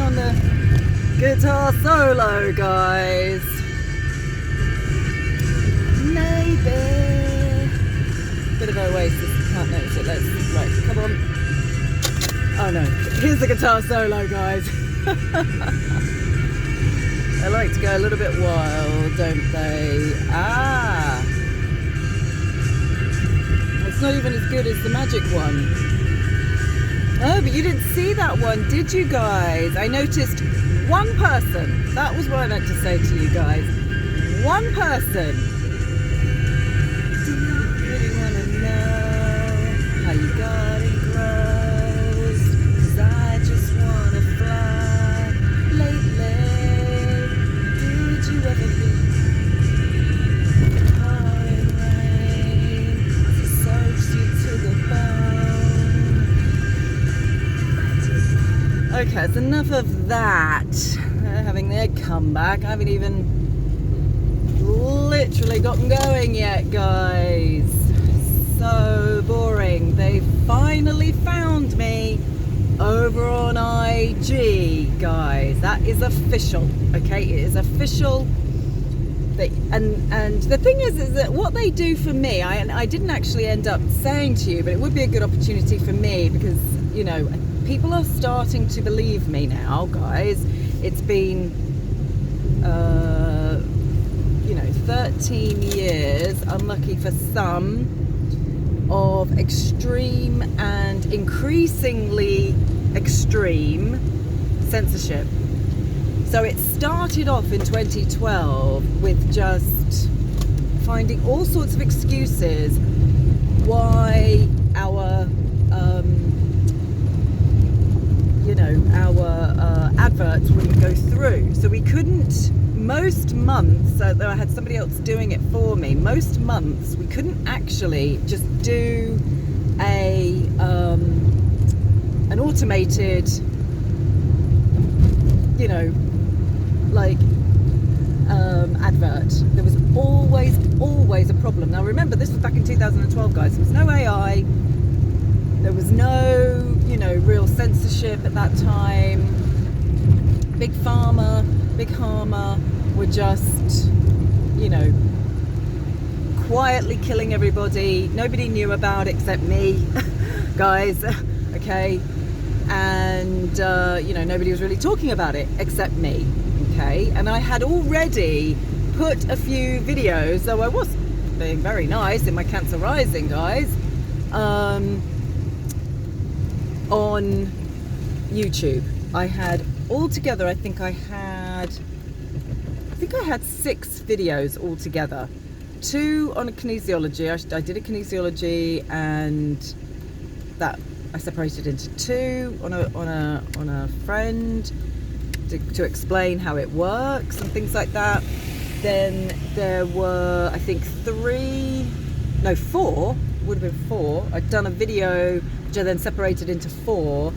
on the guitar solo, guys. Maybe. Bit of Oasis, can't notice it. Right, come on. Oh no, here's the guitar solo, guys. They like to go a little bit wild, don't they? Ah! It's not even as good as the magic one. Oh, but you didn't see that one, did you guys? I noticed one person. That was what I meant to say to you guys. One person. Do you really want to know how you got engrossed? 'Cause I just want to fly lately. Did you ever be pouring rain to soak you to the bone? Okay, it's enough of that. They're having their comeback. I haven't even literally gotten going yet, guys. So boring. They finally found me over on IG, guys. That is official. Okay, it is official. And the thing is that what they do for me, I didn't actually end up saying to you, but it would be a good opportunity for me because, you know, people are starting to believe me now, guys. It's been 13 years, unlucky for some, of extreme and increasingly extreme censorship. So it started off in 2012 with just finding all sorts of excuses why our adverts wouldn't go through. So we couldn't, most months, though I had somebody else doing it for me, most months we couldn't actually just do an automated, advert. There was always a problem. Now remember, this was back in 2012, guys. There was no AI. There was no, real censorship at that time. Big Pharma, Big Pharma were just, quietly killing everybody. Nobody knew about it except me, guys. Okay, and nobody was really talking about it except me. Okay, and I had already put a few videos, though I was being very nice in my Cancer Rising, guys, on YouTube. I had altogether, I think I had 6 videos altogether. 2 on a kinesiology. I did a kinesiology, and that I separated into 2 on a friend to explain how it works and things like that. Then there were, I think, 4. Would have been 4. I'd done a video which I then separated into 4,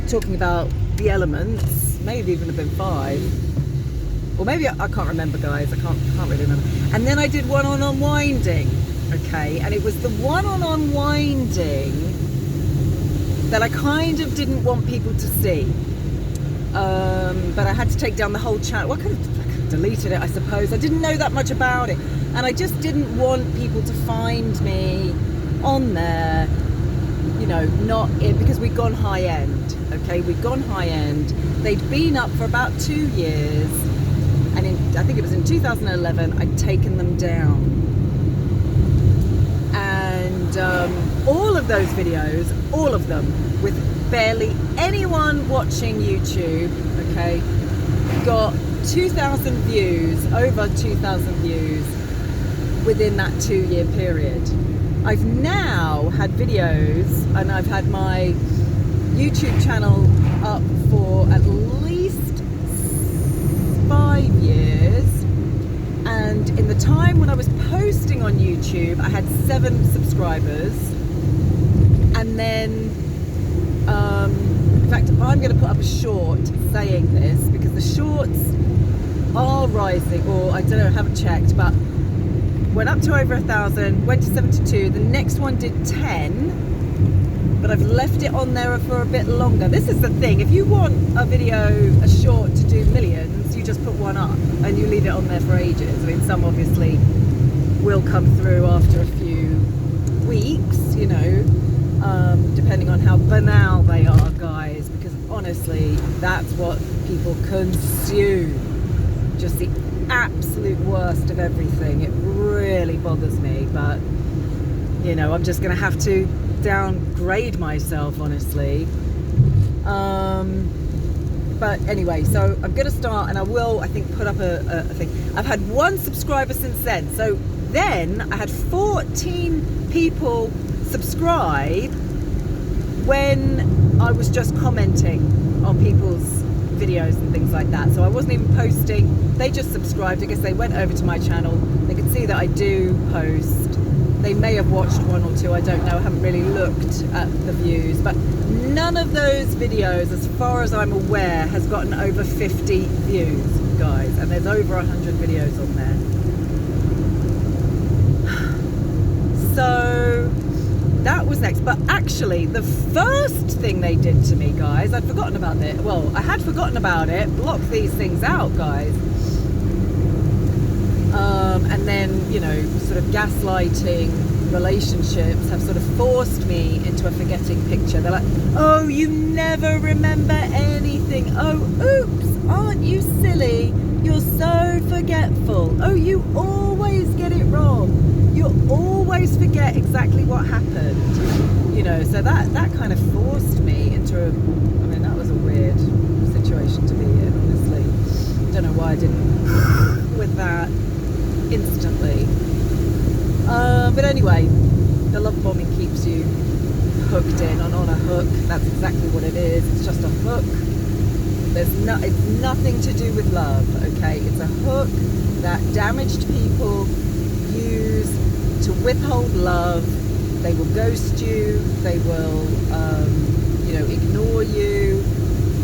talking about the elements. Maybe even have been 5, or maybe I can't remember, guys. I can't really remember. And then I did one on unwinding. Okay, and it was the one on unwinding that I kind of didn't want people to see. But I had to take down the whole channel. Well, I could have deleted it, I suppose. I didn't know that much about it, and I just didn't want people to find me on there, not in, because we'd gone high end. Okay, we'd gone high end. They'd been up for about 2 years, and I think it was in 2011 I'd taken them down. And all of those videos, all of them, with barely anyone watching YouTube, okay, got 2,000 views, over 2,000 views within that 2-year period. I've now had videos, and I've had my YouTube channel up for at least 5 years, and in the time when I was posting on YouTube I had 7 subscribers, and then in fact I'm going to put up a short saying this, because the shorts are rising, or I don't know, I haven't checked, but went up to over 1,000, went to 72, the next one did 10, but I've left it on there for a bit longer. This is the thing, if you want a short to do millions, you just put one up and you leave it on there for ages. I mean, some obviously will come through after a few weeks, you know, depending on how banal they are, guys, because honestly, that's what people consume. Just the absolute worst of everything. It really bothers me, but you know, I'm just gonna have to downgrade myself, honestly. But anyway, so I'm gonna start, and I will, I think, put up a thing. I've had 1 subscriber since then. So then I had 14 people subscribe when I was just commenting on people's videos and things like that. So I wasn't even posting. They just subscribed. I guess they went over to my channel. They could see that I do post. They may have watched 1 or 2, I don't know. I haven't really looked at the views, but none of those videos, as far as I'm aware, has gotten over 50 views, guys, and there's over 100 videos on there. So that was next. But actually, the first thing they did to me, guys, I'd forgotten about it. Well, I had forgotten about it. Block these things out, guys. And then, you know, sort of gaslighting relationships have sort of forced me into a forgetting picture. They're like, oh, you never remember anything. Oh, oops, aren't you silly? You're so forgetful. Oh, you always get it wrong. You always forget exactly what happened. You know, so that kind of forced me into I mean, that was a weird situation to be in, honestly. Don't know why I didn't with that instantly. But anyway, the love bombing keeps you hooked in and on a hook. That's exactly what it is. It's just a hook. It's nothing to do with love, okay? It's a hook that damaged people use to withhold love. They will ghost you. They will, you know, ignore you.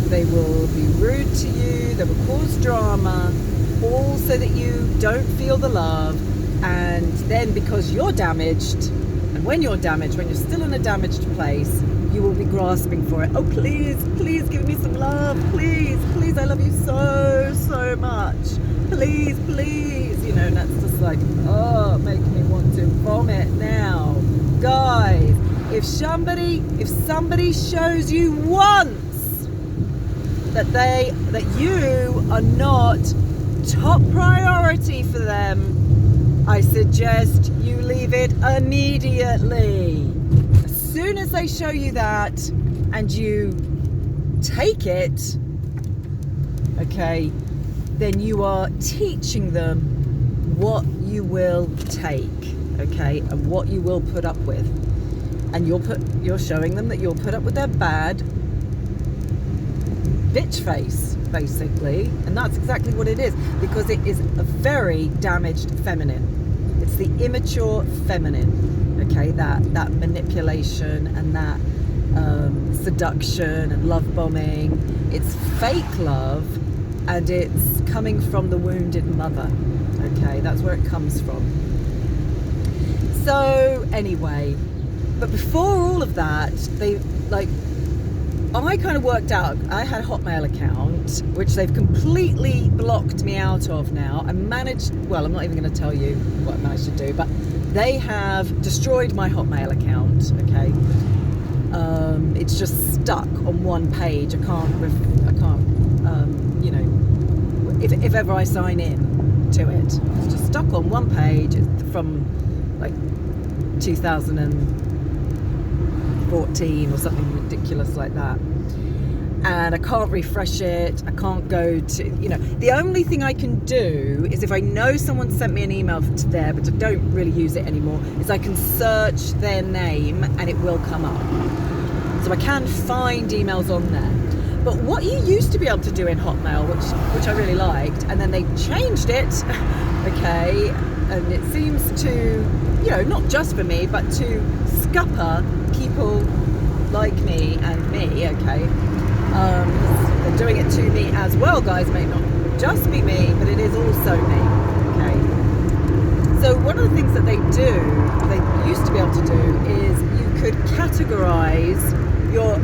They will be rude to you. They will cause drama, all so that you don't feel the love. And then because you're damaged, and when you're damaged, when you're still in a damaged place, you will be grasping for it. Oh, please, please give me some love. Please, please, I love you so, so much. Please, please. You know, and that's just like, oh, make me want to vomit now. Guys, if somebody shows you once that you are not top priority for them, I suggest you leave it immediately. As soon as they show you that and you take it, okay, then you are teaching them what you will take, okay, and what you will put up with. And you're showing them that you'll put up with their bad bitch face, basically. And that's exactly what it is, because it is a very damaged feminine. It's the immature feminine, okay, that manipulation and that seduction and love bombing. It's fake love, and it's coming from the wounded mother, okay? That's where it comes from. So anyway, but before all of that, I kind of worked out, I had a Hotmail account, which they've completely blocked me out of now. I managed, well, I'm not even going to tell you what I managed to do, but they have destroyed my Hotmail account, okay? It's just stuck on one page. I can't, you know, if ever I sign in to it, it's just stuck on one page. It's from like 2014 or something ridiculous like that, and I can't refresh it. I can't go to, you know, the only thing I can do is if I know someone sent me an email to there, but I don't really use it anymore, is I can search their name and it will come up. So I can find emails on there. But what you used to be able to do in Hotmail, which I really liked, and then they changed it, okay, and it seems to, you know, not just for me, but to scupper people like me and me, okay. They're doing it to me as well, guys. It may not just be me, but it is also me, okay. So one of the things that they used to be able to do, is you could categorize your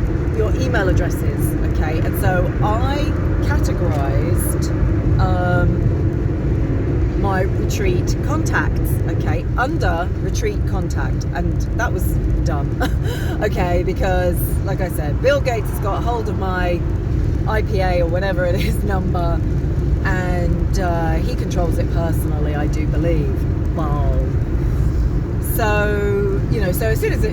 email addresses, okay? And so I categorized my retreat contacts, okay, under retreat contact, and that was dumb, okay, because like I said, Bill Gates has got hold of my IPA or whatever it is number, and he controls it personally, I do believe. Wow. So, so as soon as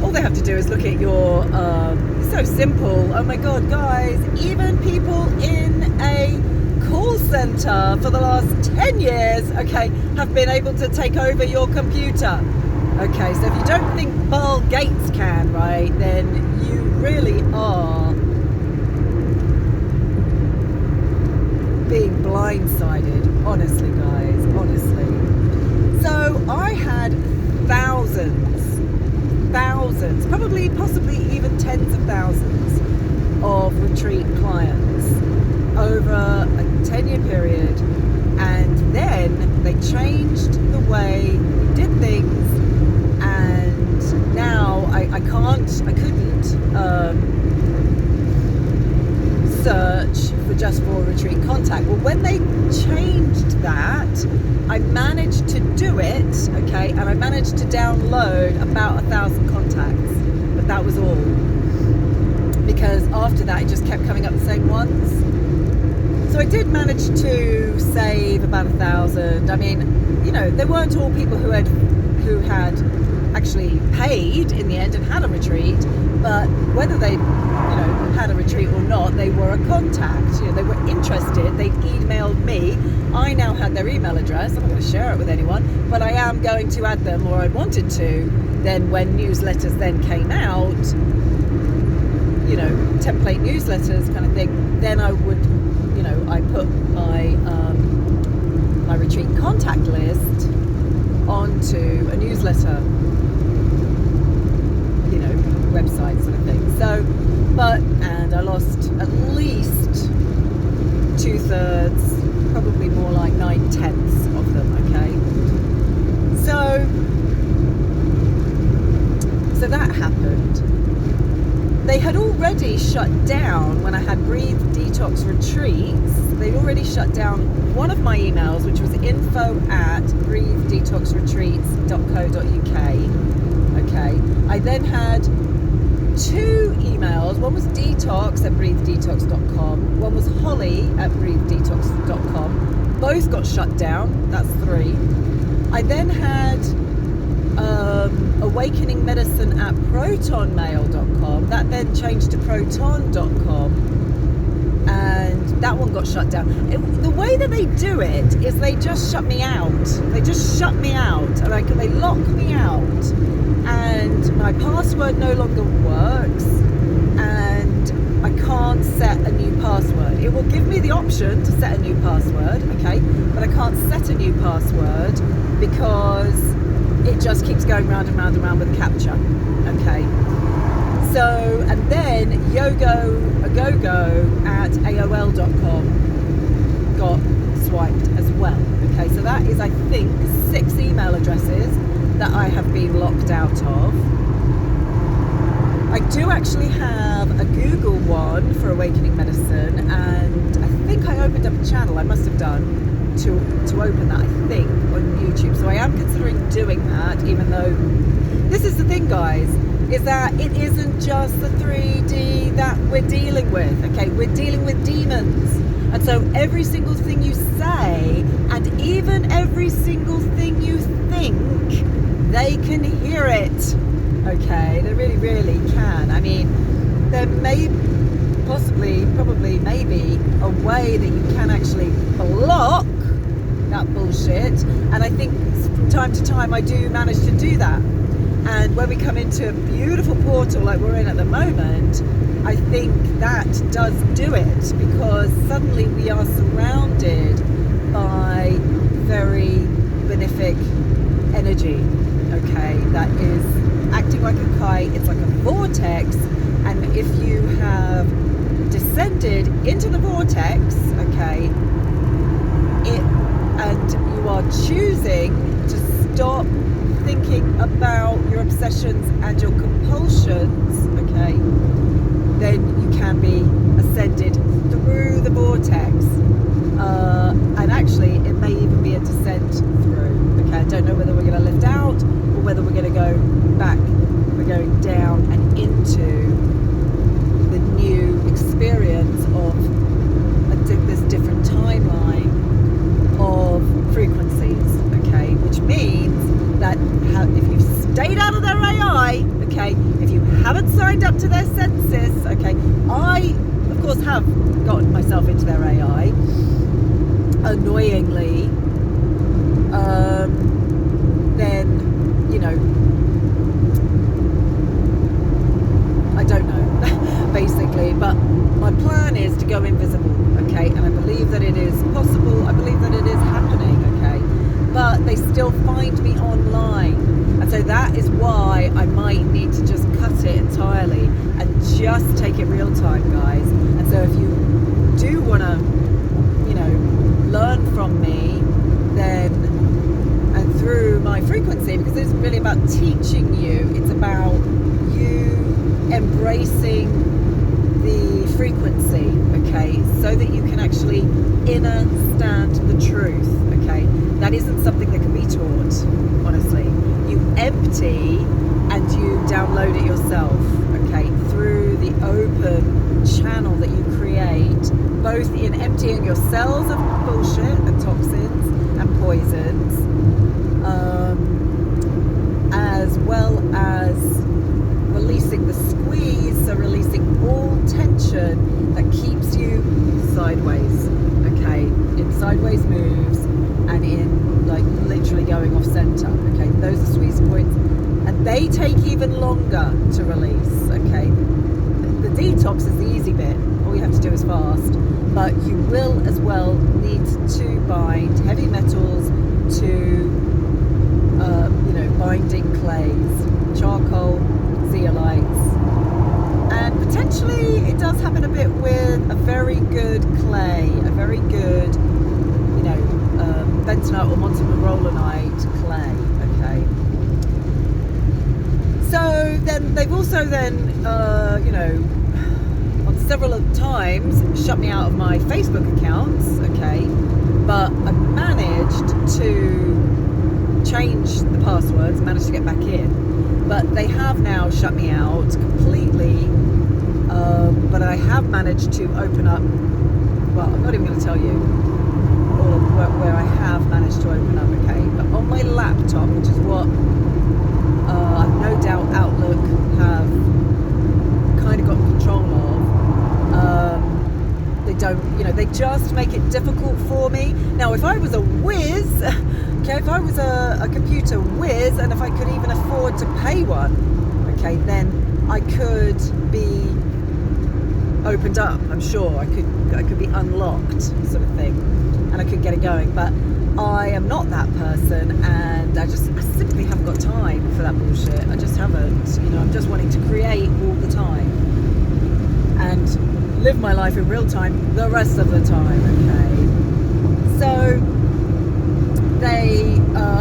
all they have to do is look at your, it's so simple. Oh my God, guys, even people in a call center for the last 10 years, okay, have been able to take over your computer. Okay, so if you don't think Bill Gates can, right, then you really are being blindsided, honestly, guys, honestly. So I had thousands, probably, possibly even tens of thousands of retreat clients over a 10-year period, and then they changed the way we did things, and now I couldn't search for retreat contact. Well, when they changed that, I managed to do it, okay, and I managed to download about 1,000 contacts, but that was all, because after that it just kept coming up the same ones. So I did manage to save about 1,000. I mean, they weren't all people who had actually paid in the end and had a retreat, but whether they had a retreat or not, they were a contact. They were interested. They emailed me. I now had their email address. I'm not going to share it with anyone, but I am going to add them, or I wanted to. Then when newsletters then came out, template newsletters kind of thing, then I would, I put my my retreat contact list onto a newsletter, website sort of thing. So, and I lost at least 2/3, probably more like 9/10 of them, okay? So that happened. They had already shut down, when I had Breathe Detox Retreats, they'd already shut down one of my emails, which was info@breathedetoxretreats.co.uk. Okay. I then had 2 emails. One was detox@breathedetox.com. One was holly@breathedetox.com. Both got shut down. That's 3. I then had awakeningmedicine@protonmail.com. That then changed to proton.com, and that one got shut down. The way that they do it is they just shut me out. They lock me out, and my password no longer works, and I can't set a new password. It will give me the option to set a new password, okay, but I can't set a new password because it just keeps going round and round and round with captcha, okay. So, and then yogoagogo@aol.com got swiped as well, okay. So that is, I think, 6 email addresses that I have been locked out of. I do actually have a Google one for Awakening Medicine, and I think I opened up a channel, I must have done, to open that, I think, on YouTube. So I am considering doing that, even though this is the thing, guys, is that it isn't just the 3D that we're dealing with, okay? We're dealing with demons. And so every single thing you say, and even every single thing you think, they can hear it, okay? They really, really can. I mean, there may probably maybe a way that you can actually block that bullshit, and I think from time to time I do manage to do that. And when we come into a beautiful portal like we're in at the moment, I think that does do it, because suddenly we are surrounded by very benefic energy, okay, that is acting like a kite. It's like a vortex, and if you have descended into the vortex, okay, and you are choosing to stop thinking about your obsessions and your compulsions, okay, then you can be ascended through the vortex. And actually, it may even be a descent through. Okay, I don't know whether we're going to lift out or whether we're going to go back. We're going down and into the new experience of this different timeline of frequencies. Okay, which means that if you've stayed out of their AI, okay, if you haven't signed up to their census, okay, I, of course, have gotten myself into their AI, annoyingly, then, you know, I don't know, basically, but my plan is to go invisible, okay, and I believe that it is possible, I believe that it is happening, okay, but they still find me online, and so that is why I might need to just cut it entirely and just take it real time, guys. And so if you do want to, you know, learn from me, then, and through my frequency, because it's really about teaching you, it's about you embracing the frequency, okay, so that you can actually understand the truth, okay. That isn't something that can be taught, honestly. You empty and you download it yourself, okay, through the open channel that you create, both in emptying your cells of bullshit and toxins and poisons, as well as releasing the squeeze, so releasing all tension that keeps you sideways, okay, in sideways moves and in like literally going off center, okay. Those are squeeze points, and they take even longer to release, okay. The detox is the easy bit, all you have to do is fast, but you will as well need to bind heavy metals to you know, binding clays, charcoal, zeolites, and potentially it does happen a bit with a very good clay, a very good, you know, bentonite or montmorillonite clay, okay. So then they've also then, you know, on several times shut me out of my Facebook accounts, okay, but I managed to change the passwords, managed to get back in, but they have now shut me out completely, but I have managed to open up, well, I'm not even going to tell you all of where I have managed to open up, okay, but on my laptop, which is what I've no doubt Outlook have kind of got control of, they don't, you know, they just make it difficult for me. Now, if I was a whiz, okay, if I was a computer whiz, and if I could even afford to pay one, okay, then I could be opened up. I'm sure I could be unlocked, sort of thing, and I could get it going. But I am not that person, and I simply haven't got time for that bullshit. I just haven't. You know, I'm just wanting to create all the time and live my life in real time the rest of the time. Okay, so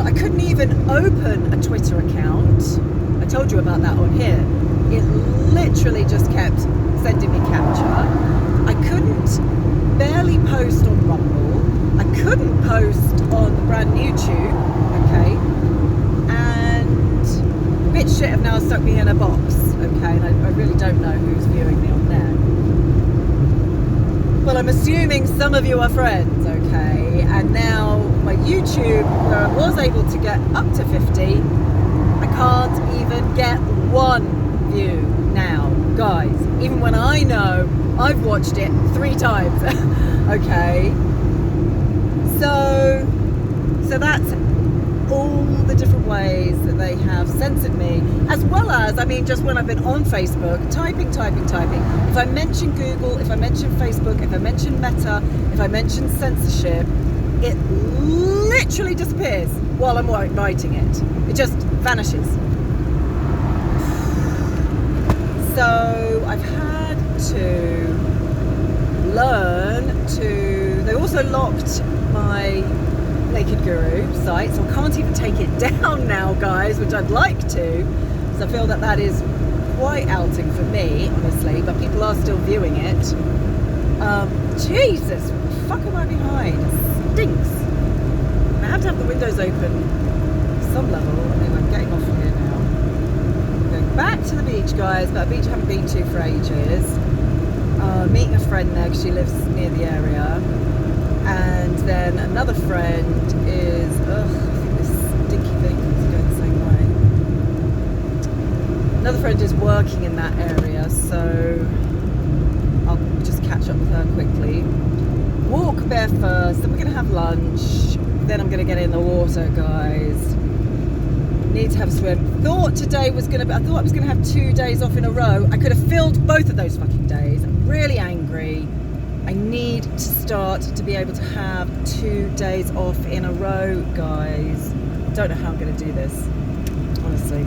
I couldn't even open a Twitter account. I told you about that on here. It literally just kept sending me capture. I couldn't barely post on Rumble. I couldn't post on the brand new Tube, okay? And BitChute have now stuck me in a box, okay? And I really don't know who's viewing me on there. But I'm assuming some of you are friends, okay? And now my YouTube, where I was able to get up to 50, I can't even get one view now, guys. Even when I know I've watched it 3 times, okay? So that's all the different ways that they have censored me, as well as, I mean, just when I've been on Facebook, typing. If I mention Google, if I mention Facebook, if I mention Meta, if I mention censorship, it literally disappears while I'm writing it. It just vanishes. So I've had to learn to, they also locked my Naked Guru site, so I can't even take it down now, guys, which I'd like to, because I feel that is quite outing for me, honestly, but people are still viewing it. Jesus, what the fuck am I behind? It stinks. I have to have the windows open some level. Anyway, I'm getting off here now. I'm going back to the beach, guys, but a beach I haven't been to for ages. Meeting a friend there because she lives near the area. And then another friend is, I think this stinky thing is going the same way. Another friend is working in that area, so I'll just catch up with her quickly. Walk there first, then we're going to have lunch, then I'm going to get in the water, guys. Need to have a swim. Thought today was going to be, I thought I was going to have 2 days off in a row. I could have filled both of those fucking days. I'm really angry. I need to start to be able to have 2 days off in a row, guys. Don't know how I'm going to do this, honestly.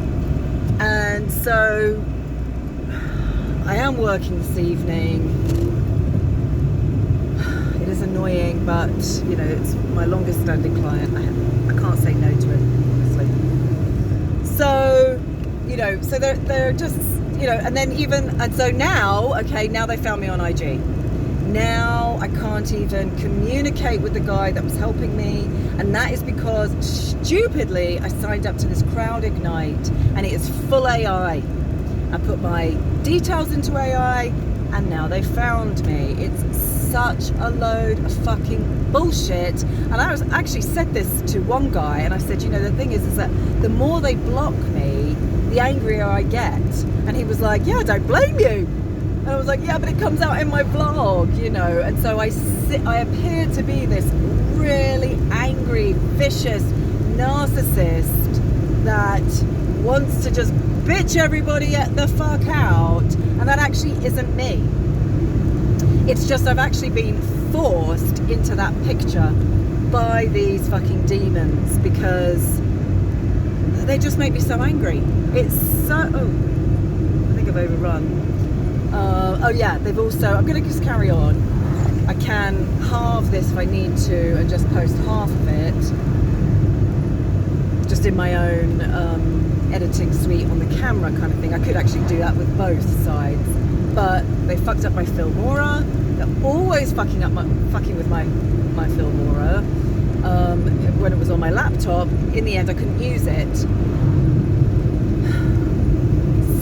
And so I am working this evening. It is annoying, but you know, it's my longest standing client. I can't say no to it, honestly. So, you know, so they're just, you know, and so now, okay, now they found me on IG. Now I can't even communicate with the guy that was helping me, and that is because stupidly I signed up to this Crowd Ignite, and it is full AI. I put my details into AI, and now they found me. It's such a load of fucking bullshit. And I was actually said this to one guy, and I said, you know, the thing is that the more they block me, the angrier I get. And he was like, yeah, I don't blame you. And I was like, yeah, but it comes out in my vlog, you know. And so I appear to be this really angry, vicious narcissist that wants to just bitch everybody the fuck out. And that actually isn't me. It's just I've actually been forced into that picture by these fucking demons because they just make me so angry. It's so... Oh, I think I've overrun. Oh yeah, they've also... I'm going to just carry on. I can halve this if I need to and just post half of it. Just in my own editing suite on the camera kind of thing. I could actually do that with both sides. But they fucked up my Filmora. They're always fucking with my Filmora. When it was on my laptop, in the end I couldn't use it.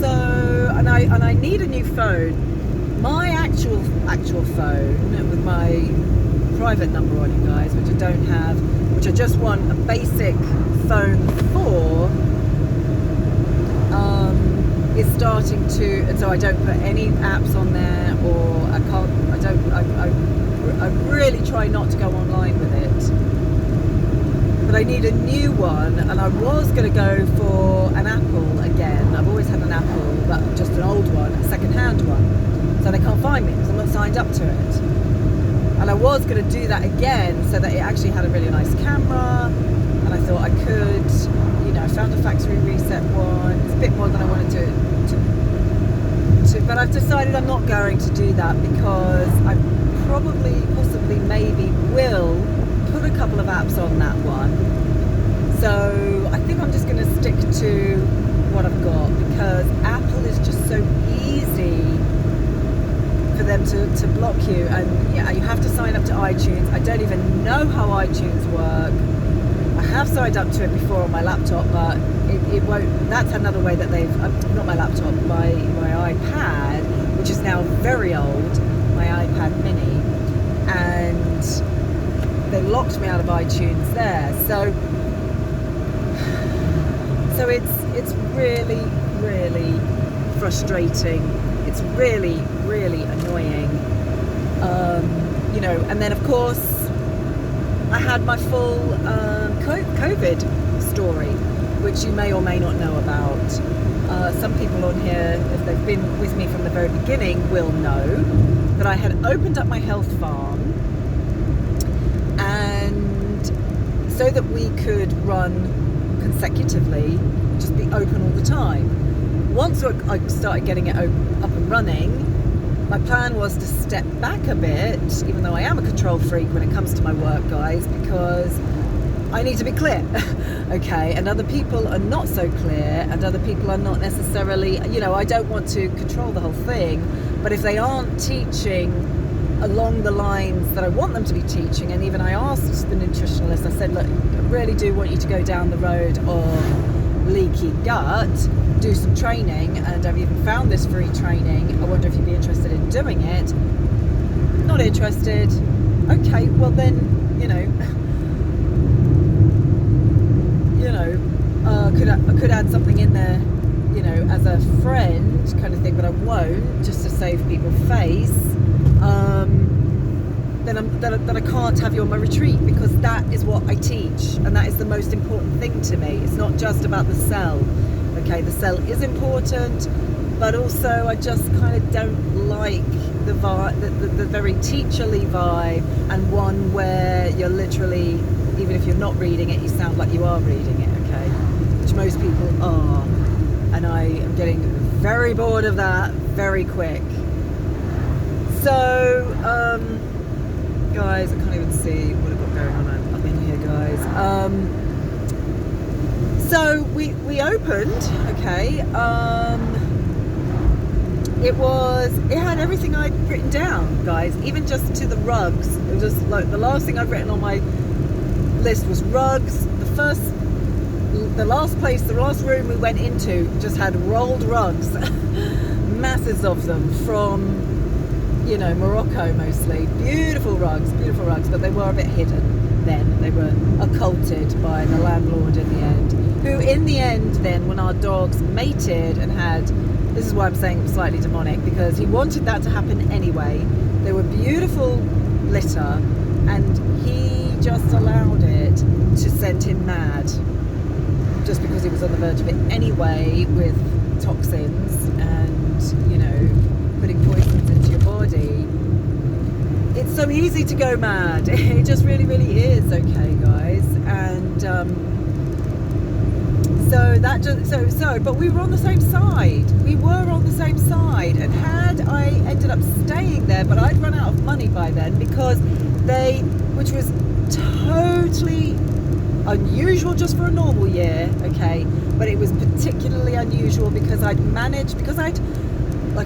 So, and I need a new phone. My actual phone with my private number on it, guys, which I don't have, which I just want a basic phone for. Is starting to, and so I don't put any apps on there, or I really try not to go online with it. But I need a new one, and I was going to go for an Apple again. I've always had an Apple, but just an old one, a second-hand one. So they can't find me because I'm not signed up to it. And I was going to do that again so that it actually had a really nice camera, and I thought I could, you know, I found a factory reset one. It's a bit more than I wanted to but I've decided I'm not going to do that because I possibly, maybe will put a couple of apps on that one. So I think I'm just going to stick to what I've got because Apple is just so easy for them to block you, and yeah, you have to sign up to iTunes. I don't even know how iTunes work. I have signed up to it before on my laptop, but it won't. That's another way that they've not my laptop, my iPad, which is now very old, my iPad mini, and they locked me out of iTunes there. So it's really, really frustrating. It's really, really annoying. You know, and then of course I had my full COVID story, which you may or may not know about. Some people on here, if they've been with me from the very beginning, will know that I had opened up my health farm, and so that we could run consecutively, just be open all the time. Once I started getting it up and running, my plan was to step back a bit, even though I am a control freak when it comes to my work, guys, because I need to be clear. Okay, and other people are not so clear, and other people are not necessarily, I don't want to control the whole thing, but if they aren't teaching along the lines that I want them to be teaching, and even I asked the nutritionalist, I said, look, I really do want you to go down the road of leaky gut, do some training, and I've even found this free training. I wonder if you'd be interested in doing it. Not interested. Okay, well then, I could add something in there, as a friend kind of thing, but I won't, just to save people face. Then I can't have you on my retreat, because that is what I teach, and that is the most important thing to me. It's not just about the cell. Okay, the cell is important, but also I just kind of don't like the vibe, the very teacherly vibe, and one where you're literally, even if you're not reading it, you sound like you are reading it. Okay, which most people are, and I am getting very bored of that very quick. So, guys, I can't even see what I've got going on up in here, guys. So we opened, okay. It had everything I'd written down, guys, even just to the rugs. It was just like the last thing I'd written on my list was rugs. The last room we went into just had rolled rugs, masses of them from, Morocco mostly. Beautiful rugs, but they were a bit hidden then. They were occulted by the landlord in the end, who in the end then, when our dogs mated and had, this is why I'm saying it was slightly demonic, because he wanted that to happen anyway. They were beautiful litter, and he just allowed it to send him mad, just because he was on the verge of it anyway, with toxins and, putting poisons into your body. It's so easy to go mad. It just really, really is, okay, guys. And but we were on the same side. And had I ended up staying there, but I'd run out of money by then, because which was totally unusual just for a normal year, okay, but it was particularly unusual because like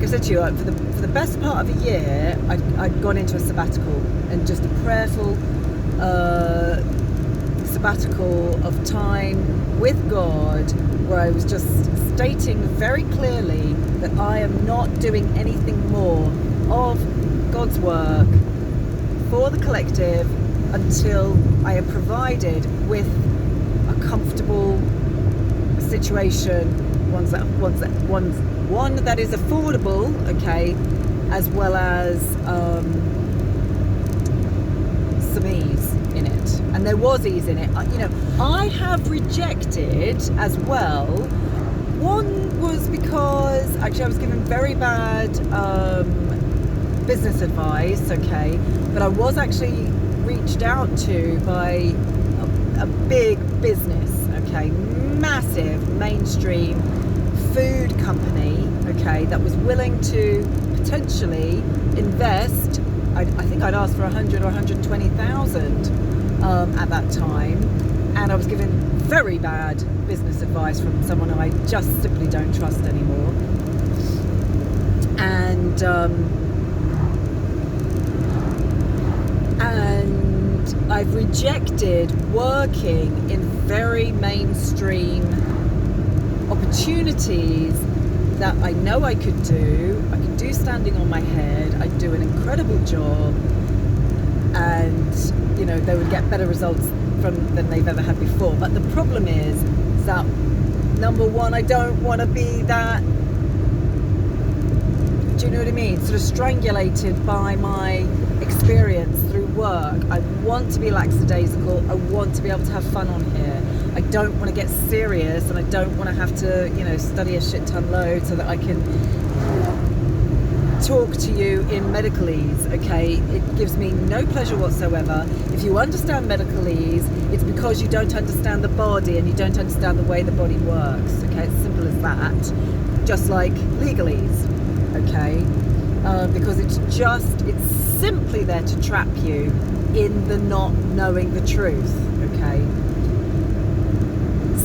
I said to you, for the best part of a year, I'd gone into a sabbatical, and just a prayerful sabbatical of time with God, where I was just stating very clearly that I am not doing anything more of God's work for the collective until I am provided with a comfortable situation, one that is affordable, okay, as well as some ease in it. And there was ease in it. I have rejected as well. One was because actually I was given very bad business advice, okay, but I was actually reached out to by a big business, okay, massive mainstream food company, okay, that was willing to potentially invest. I think I'd asked for 100 or 120,000 at that time, and I was given very bad business advice from someone who I just simply don't trust anymore. And I've rejected working in very mainstream opportunities that I know I could do. I could do standing on my head. I'd do an incredible job, and they would get better results than they've ever had before. But the problem is that, number one, I don't want to be that, do you know what I mean, sort of strangulated by my experience through work. I want to be lackadaisical. I want to be able to have fun on here. I don't want to get serious, and I don't want to have to, study a shit ton load so that I can talk to you in medicalese, okay? It gives me no pleasure whatsoever. If you understand medicalese, it's because you don't understand the body and you don't understand the way the body works, okay? It's simple as that. Just like legalese, okay? Because it's simply there to trap you in the not knowing the truth, okay?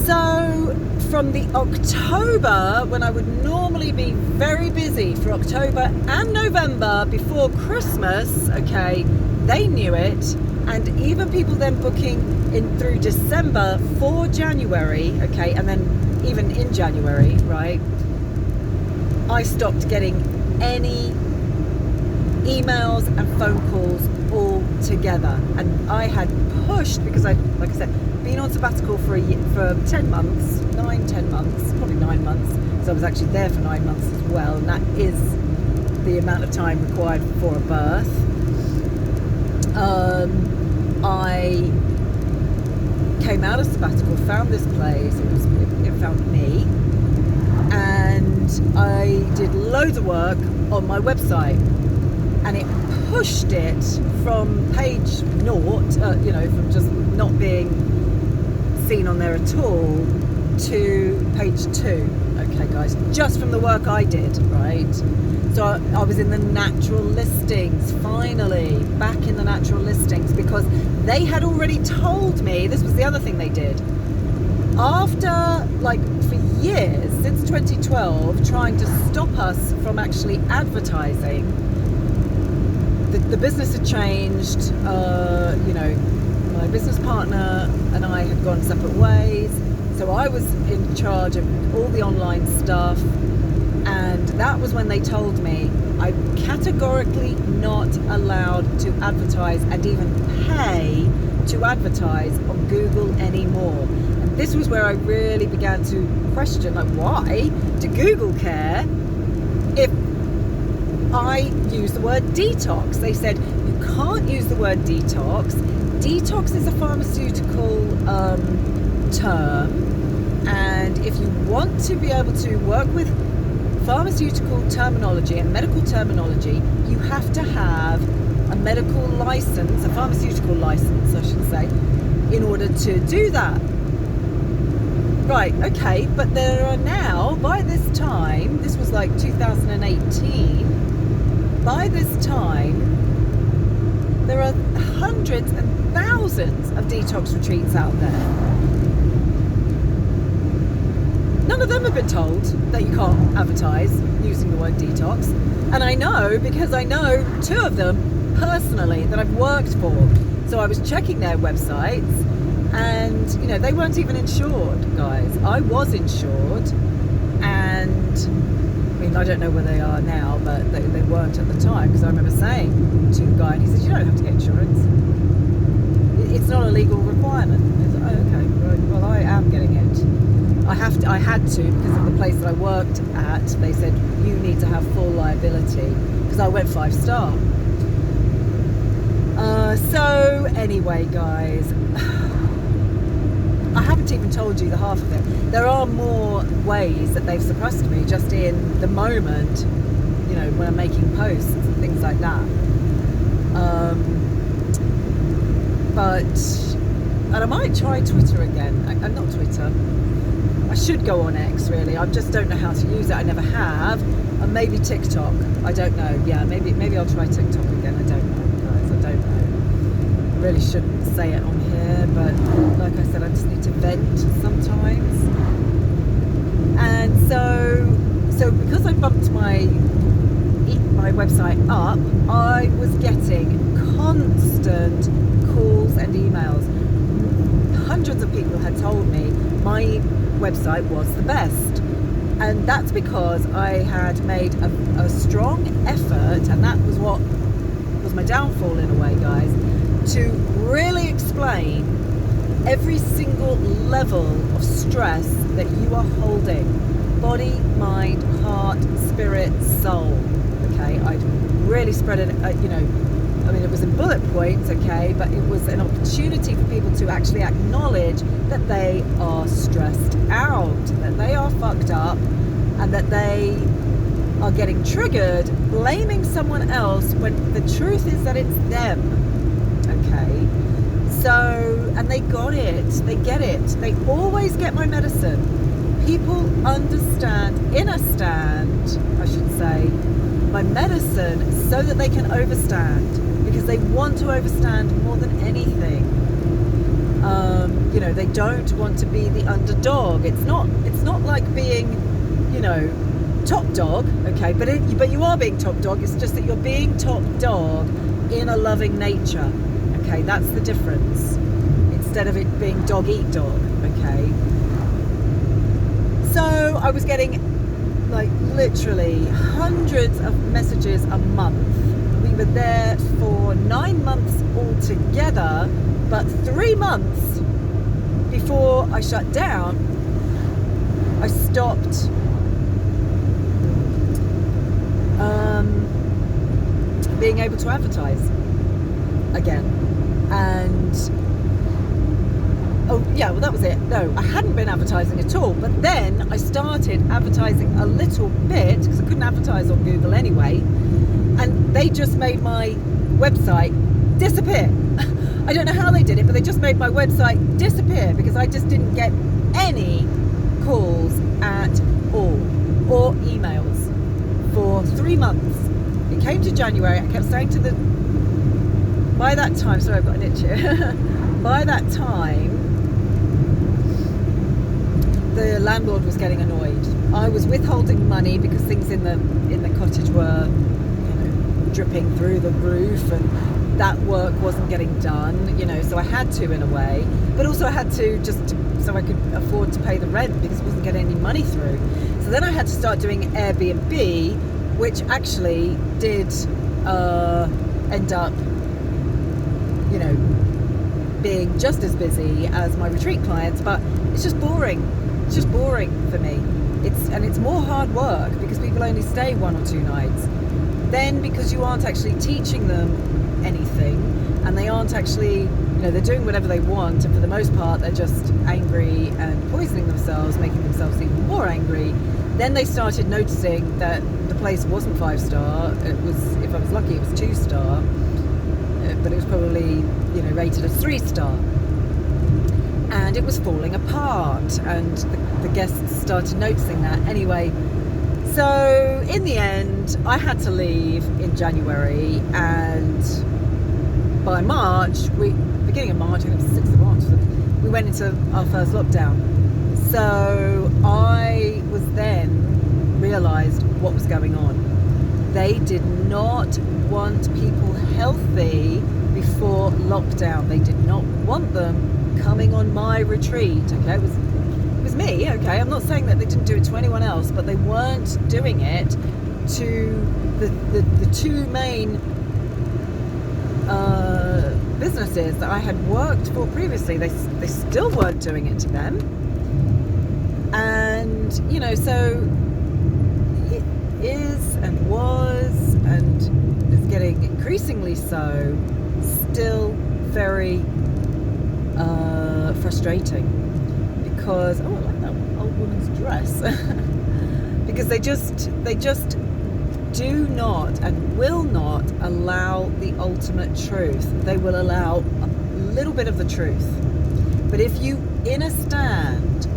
So from the October, when I would normally be very busy for October and November before Christmas, okay, they knew it. And even people then booking in through December for January, okay, and then even in January, right, I stopped getting any emails and phone calls altogether. And I had pushed, because I, like I said, been on sabbatical for 10 months, 10 months, probably 9 months, because I was actually there for 9 months as well, and that is the amount of time required for a birth. I came out of sabbatical, found this place, it found me, and I did loads of work on my website, and it pushed it from page 0, from just not being seen on there at all, to page 2. Okay, guys, just from the work I did, right? So I was in the natural listings, finally, back in the natural listings, because they had already told me, this was the other thing they did, after, like, for years, since 2012, trying to stop us from actually advertising. The business had changed, my business partner and I had gone separate ways, so I was in charge of all the online stuff, and that was when they told me I'm categorically not allowed to advertise and even pay to advertise on Google anymore. And this was where I really began to question, like, why do Google care if I use the word detox? They said you can't use the word detox. Detox is a pharmaceutical term, and if you want to be able to work with pharmaceutical terminology and medical terminology, you have to have a medical license, a pharmaceutical license, I should say, in order to do that. Right, okay, but there are now, by this time, this was like 2018, by this time, there are hundreds and thousands of detox retreats out there. None of them have been told that you can't advertise using the word detox. And I know, because I know 2 of them personally that I've worked for. So I was checking their websites, and, they weren't even insured, guys. I was insured, and, I don't know where they are now, but they weren't at the time, because I remember saying to the guy, and he said, you don't have to get insurance. It's not a legal requirement. I said, oh, okay, well, I am getting it. I had to, because of the place that I worked at. They said you need to have full liability, because I went 5-star. So anyway, guys, I haven't even told you the half of it. There are more ways that they've suppressed me just in the moment, when I'm making posts and things like that. And I might try Twitter again. Not Twitter. I should go on X, really. I just don't know how to use it. I never have. And maybe TikTok. I don't know. Yeah, maybe I'll try TikTok again. I don't know, guys. I don't know. I really shouldn't say it on here, but like I said, I just need to vent sometimes. And so because I bumped my website up, I was getting constant calls and emails. Hundreds of people had told me my website was the best, and that's because I had made a strong effort, and that was what was my downfall in a way, guys, to really explain every single level of stress that you are holding: body, mind, heart, spirit, soul. Okay, I'd really spread it, it was in bullet points, okay, but it was an opportunity for people to actually acknowledge that they are stressed out, that they are fucked up, and that they are getting triggered, blaming someone else when the truth is that it's them, okay? So, and they got it, they get it, they always get my medicine. People understand, I should say, my medicine so that they can overstand, because they want to overstand more than anything. You know, they don't want to be the underdog. It's not like being, you know, top dog, okay, but you are being top dog. It's just that you're being top dog in a loving nature, okay. That's the difference, instead of it being dog eat dog, okay. So I was getting like literally hundreds of messages a month. We were there for 9 months altogether, but 3 months before I shut down, I stopped being able to advertise again. And oh yeah, well that was it. No, I hadn't been advertising at all, but then I started advertising a little bit because I couldn't advertise on Google anyway, and they just made my website disappear. I don't know how they did it, but they just made my website disappear because I just didn't get any calls at all or emails for 3 months. It came to January. I kept saying to by that time, sorry, I've got an itch here. By that time, the landlord was getting annoyed. I was withholding money because things in the cottage were, you know, dripping through the roof, and that work wasn't getting done, you know, so I had to, in a way, but also I had to so I could afford to pay the rent because I wasn't getting any money through. So then I had to start doing Airbnb, which actually did end up, you know, being just as busy as my retreat clients, but it's just boring. It's just boring for me. It's more hard work because people only stay 1 or 2 nights. Then because you aren't actually teaching them anything, and they aren't actually, you know, they're doing whatever they want, and for the most part they're just angry and poisoning themselves, making themselves even more angry. Then they started noticing that the place wasn't 5-star. It was, if I was lucky, it was 2-star, but it was probably, you know, rated as 3-star. And it was falling apart, and the guests started noticing that. Anyway, so in the end, I had to leave in January, and by March, beginning of March, I think it was the 6th of March, we went into our first lockdown. So I was then realised what was going on. They did not want people healthy before lockdown. They did not want them coming on my retreat. Okay, it was me. Okay, I'm not saying that they didn't do it to anyone else, but they weren't doing it to the 2 main businesses that I had worked for previously. They still weren't doing it to them. And, you know, so it is and was and is getting increasingly so still very frustrating because, oh, I like that old woman's dress. Because they just do not and will not allow the ultimate truth. They will allow a little bit of the truth. But if you understand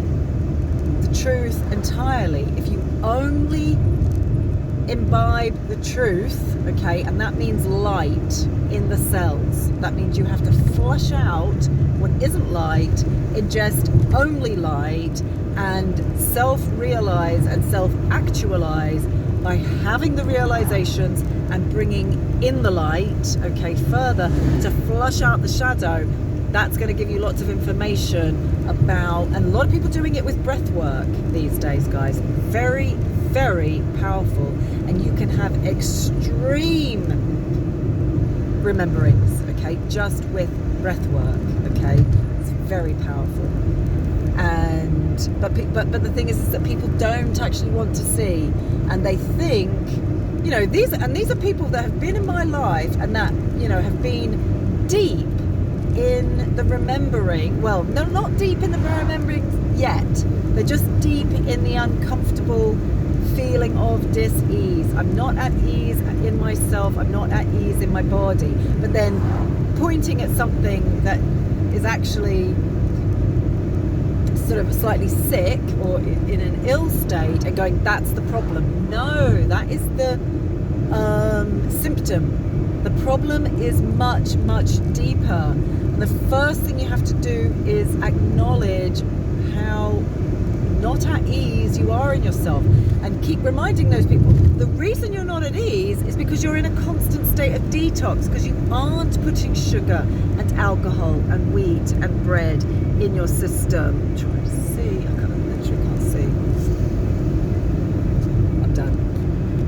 the truth entirely, if you only imbibe the truth, okay, and that means light in the cells. That means you have to flush out what isn't light, ingest only light, and self-realize and self-actualize by having the realizations and bringing in the light, okay, further to flush out the shadow. That's going to give you lots of information about, and a lot of people doing it with breath work these days, guys. Very, very powerful, and you can have extreme rememberings, okay, just with breath work, okay. It's very powerful. And but the thing is that people don't actually want to see, and they think, you know, these are people that have been in my life and that, you know, have been deep in the remembering. Well, they're not deep in the remembering yet. They're just deep in the uncomfortable feeling of dis-ease. I'm not at ease in myself. I'm not at ease in my body. But then pointing at something that is actually sort of slightly sick or in an ill state and going, that's the problem. No, that is the symptom. The problem is much, much deeper. And the first thing you have to do is acknowledge how not at ease you are in yourself, and keep reminding those people the reason you're not at ease is because you're in a constant state of detox, because you aren't putting sugar and alcohol and wheat and bread in your system. I'm trying to see, I can't